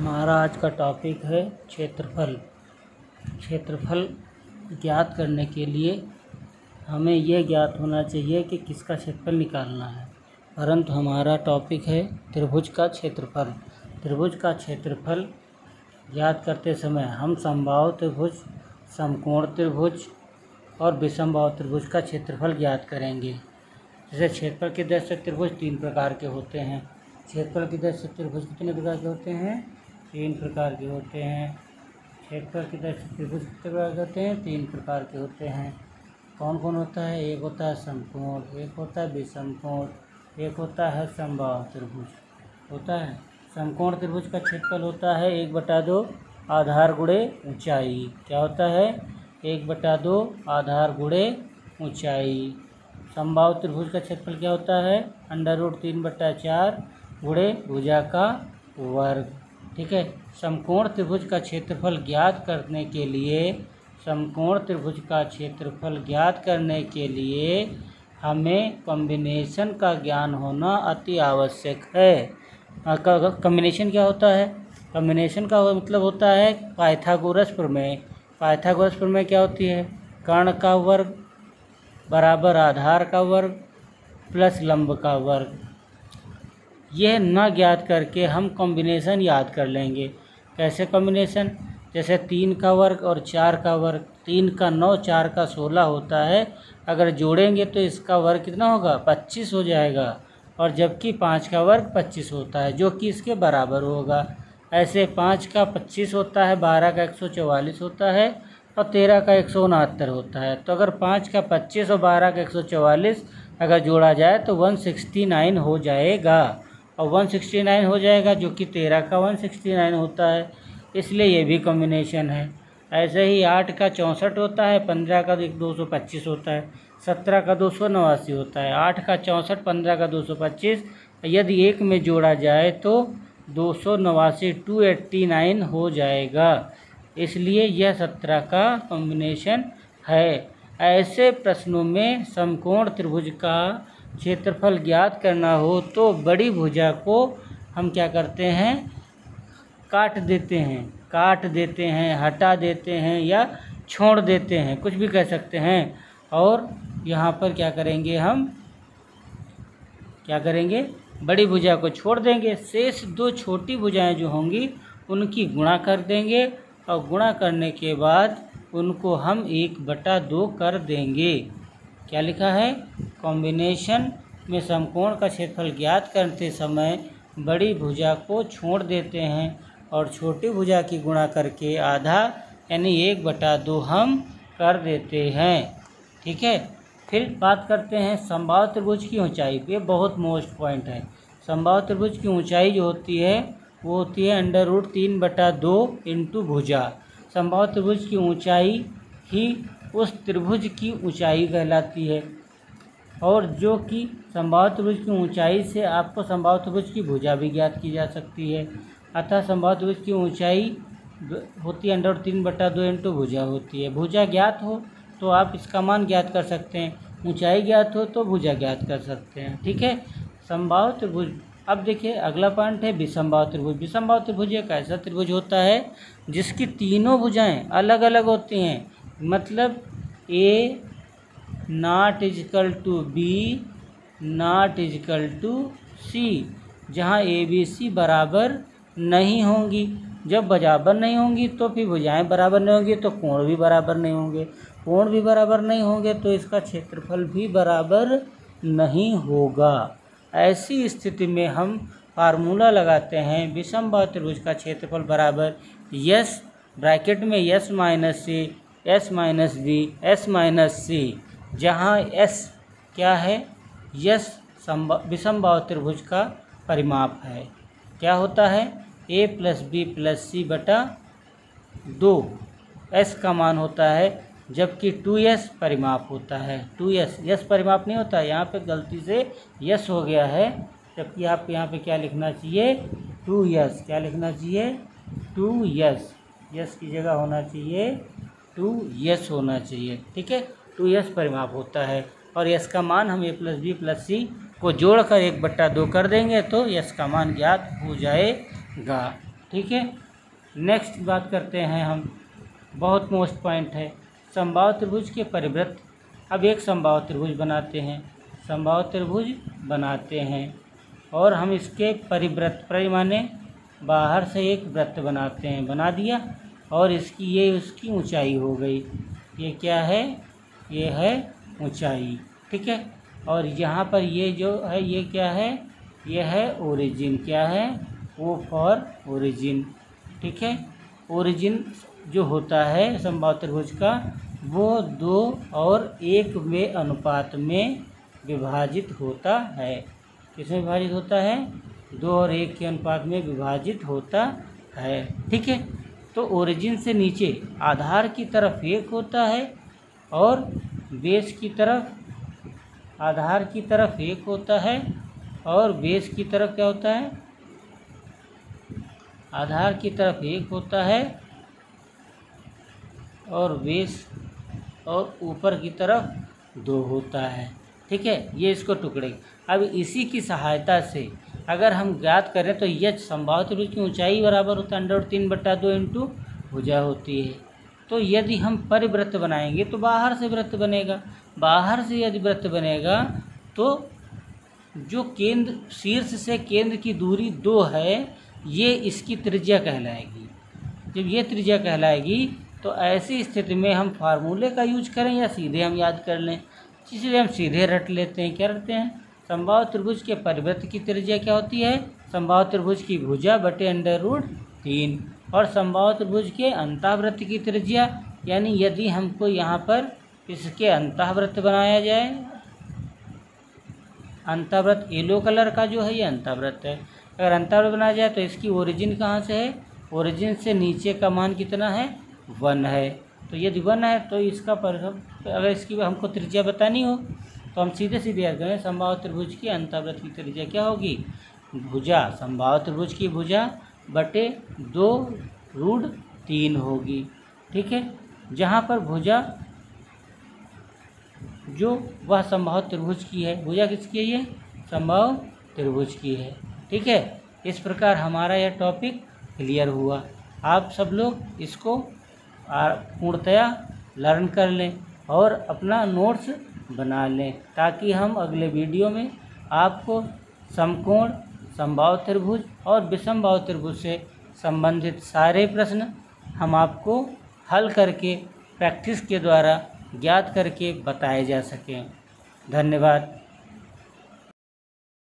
हमारा आज का टॉपिक है क्षेत्रफल। क्षेत्रफल ज्ञात करने के लिए हमें यह ज्ञात होना चाहिए कि किसका क्षेत्रफल निकालना है, परंतु हमारा टॉपिक है त्रिभुज का क्षेत्रफल। त्रिभुज का क्षेत्रफल ज्ञात करते समय हम समबाहु त्रिभुज, समकोण त्रिभुज और विषमबाहु त्रिभुज का क्षेत्रफल ज्ञात करेंगे। जैसे क्षेत्रफल की दृष्टि से त्रिभुज तीन प्रकार के होते हैं। क्षेत्रफल की दृष्टि से त्रिभुज कितने प्रकार के होते हैं? तीन प्रकार के होते हैं। क्षेत्रफल की दृष्टि से त्रिभुज कितने प्रकार के होते हैं? तीन प्रकार के होते हैं। कौन कौन होता है? एक होता है समकोण, एक होता है विषमकोण, एक होता है समबाहु त्रिभुज। होता है समकोण त्रिभुज का क्षेत्रफल होता है 1/2 आधार गुणे ऊंचाई। क्या होता है? 1/2 आधार गुणे ऊंचाई। समबाहु त्रिभुज का क्षेत्रफल क्या होता है? √3/4 गुणे भुजा का वर्ग। ठीक है। समकोण त्रिभुज का क्षेत्रफल ज्ञात करने के लिए हमें कॉम्बिनेशन का ज्ञान होना अति आवश्यक है। कॉम्बिनेशन क्या होता है? कॉम्बिनेशन का मतलब होता है पाइथागोरस प्रमेय। पाइथागोरस प्रमेय क्या होती है? कर्ण का वर्ग बराबर आधार का वर्ग प्लस लंब का वर्ग। यह न ज्ञात करके हम कॉम्बिनेशन याद कर लेंगे। कैसे कॉम्बिनेशन? जैसे 3 का वर्ग और 4 का वर्ग। 3 का 9, 4 का 16 होता है। अगर जोड़ेंगे तो इसका वर्ग कितना होगा? 25 हो जाएगा। और जबकि 5 का वर्ग 25 होता है, जो कि इसके बराबर होगा। ऐसे 5 का 25 होता है, 12 का 144 होता है और 13 का 169 होता है। तो अगर 5 का 25 और 12 का 144 अगर जोड़ा जाए तो 169 हो जाएगा। और 169 हो जाएगा, जो कि 13 का 169 होता है। इसलिए ये भी कॉम्बिनेशन है। ऐसे ही 8 का 64 होता है, 15 का 225 होता है, 17 का 289 होता है। 8 का 64, 15 का 225 यदि एक में जोड़ा जाए तो 289 289 हो जाएगा। इसलिए यह 17 का कॉम्बिनेशन है। ऐसे प्रश्नों में समकोण त्रिभुज का क्षेत्रफल ज्ञात करना हो तो बड़ी भुजा को हम क्या करते हैं? काट देते हैं, हटा देते हैं या छोड़ देते हैं, कुछ भी कह सकते हैं। और यहाँ पर क्या करेंगे? हम क्या करेंगे? बड़ी भुजा को छोड़ देंगे। शेष 2 छोटी भुजाएं जो होंगी उनकी गुणा कर देंगे और गुणा करने के बाद उनको हम 1/2 कर देंगे। क्या लिखा है? कॉम्बिनेशन में समकोण का क्षेत्रफल ज्ञात करते समय बड़ी भुजा को छोड़ देते हैं और छोटी भुजा की गुणा करके आधा यानी 1/2 हम कर देते हैं। ठीक है। फिर बात करते हैं समबाहु त्रिभुज की ऊंचाई। ये बहुत मोस्ट पॉइंट है। समबाहु त्रिभुज की ऊंचाई जो होती है वो होती है √3/2 इंटू भुजा। समबाहु त्रिभुज की ऊंचाई ही उस त्रिभुज की ऊंचाई कहलाती है। और जो कि समबाहु त्रिभुज की ऊंचाई से आपको समबाहु त्रिभुज की भुजा भी ज्ञात की जा सकती है। अतः समबाहु त्रिभुज की ऊंचाई होती है √3/2 इंटू भुजा होती है। भुजा ज्ञात हो तो आप इसका मान ज्ञात कर सकते हैं, ऊंचाई ज्ञात हो तो भुजा ज्ञात कर सकते हैं। ठीक है। समबाहु त्रिभुज। अब देखिए अगला पॉइंट है विषमबाहु त्रिभुज। विषमबाहु त्रिभुज एक ऐसा त्रिभुज होता है जिसकी तीनों भुजाएं अलग अलग होती हैं। मतलब A ≠ B ≠ C, जहाँ ABC बराबर नहीं होंगी। जब बराबर नहीं होंगी तो फिर भुजाएं बराबर नहीं होंगी तो कोण भी बराबर नहीं होंगे। कोण भी बराबर नहीं होंगे तो इसका क्षेत्रफल भी बराबर नहीं होगा। ऐसी स्थिति में हम फार्मूला लगाते हैं विषमबाहु त्रिभुज का क्षेत्रफल बराबर S ब्रैकेट में S - C S - B S - C, जहाँ S क्या है? S विषमबाहु त्रिभुज का परिमाप है। क्या होता है? A + B + C/2 S का मान होता है, जबकि 2S परिमाप होता है। 2S S परिमाप नहीं होता, यहाँ पे गलती से S हो गया है, जबकि आपको यहाँ पे क्या लिखना चाहिए? 2S। क्या लिखना चाहिए? 2S। S की जगह होना चाहिए 2S होना चाहिए। ठीक है। 2S परिमाप होता है और S का मान हम A + B + C को जोड़कर 1/2 कर देंगे तो S का मान ज्ञात हो जाएगा। ठीक है। नेक्स्ट बात करते हैं हम, बहुत मोस्ट पॉइंट है, समबाहु त्रिभुज के परिवृत्त। अब एक समबाहु त्रिभुज बनाते हैं, समबाहु त्रिभुज बनाते हैं और हम इसके परिवृत्त, परि माने बाहर से एक वृत्त बनाते हैं, बना दिया, और इसकी ये उसकी ऊंचाई हो गई। ये क्या है? ये है ऊंचाई, ठीक है। और यहाँ पर ये जो है ये क्या है? ये है ओरिजिन। क्या है? ओ फॉर ओरिजिन, ठीक है। ओरिजिन जो होता है समबाहु त्रिभुज का, वो 2 और 1 में अनुपात में विभाजित होता है। किसमें विभाजित होता है? 2 और 1 के अनुपात में विभाजित होता है, ठीक है। तो ओरिजिन से नीचे आधार की तरफ 1 होता है और बेस की तरफ, आधार की तरफ 1 होता है और बेस की तरफ क्या होता है? आधार की तरफ 1 होता है और बेस और ऊपर की तरफ 2 होता है, ठीक है। ये इसको टुकड़े। अब इसी की सहायता से अगर हम ज्ञात करें तो यह समबाहु त्रिभुज की ऊंचाई बराबर होता है √3/2 इंटू भुजा होती है। तो यदि हम परिवृत्त बनाएंगे तो बाहर से वृत्त बनेगा, बाहर से यदि वृत्त बनेगा तो जो केंद्र, शीर्ष से केंद्र की दूरी 2 है, ये इसकी त्रिज्या कहलाएगी। जब ये त्रिज्या कहलाएगी तो ऐसी स्थिति में हम फार्मूले का यूज करें या सीधे हम याद कर लें? इसलिए हम सीधे रट लेते हैं। क्या रटते हैं? समबाहु त्रिभुज के परिवृत्त की त्रिज्या क्या होती है? समबाहु त्रिभुज की भुजा बटे √3। और समबाहु त्रिभुज के अंतःवृत्त की त्रिज्या, यानी यदि हमको यहाँ पर इसके अंतःवृत्त बनाया जाए, अंतःवृत्त येलो कलर का जो है ये अंतःवृत्त है, अगर अंतःवृत्त बनाया जाए तो इसकी ओरिजिन कहाँ से है? ओरिजिन से नीचे का मान कितना है? 1 है। तो यदि 1 है तो इसका अगर इसकी हमको त्रिज्या बतानी हो तो हम सीधे सीधे याद करें, समबाहु त्रिभुज की अंतःवृत्त की त्रिज्या क्या होगी? भुजा, समबाहु त्रिभुज की भुजा बटे 2√3 होगी, ठीक है। जहाँ पर भुजा जो वह समबाहु त्रिभुज की है, भुजा किसकी है? ये समबाहु त्रिभुज की है, ठीक है। इस प्रकार हमारा यह टॉपिक क्लियर हुआ। आप सब लोग इसको पूर्णतया लर्न कर लें और अपना नोट्स बना लें, ताकि हम अगले वीडियो में आपको समकोण, समबाहु त्रिभुज और विषमबाहु त्रिभुज से संबंधित सारे प्रश्न हम आपको हल करके प्रैक्टिस के द्वारा ज्ञात करके बताए जा सकें। धन्यवाद।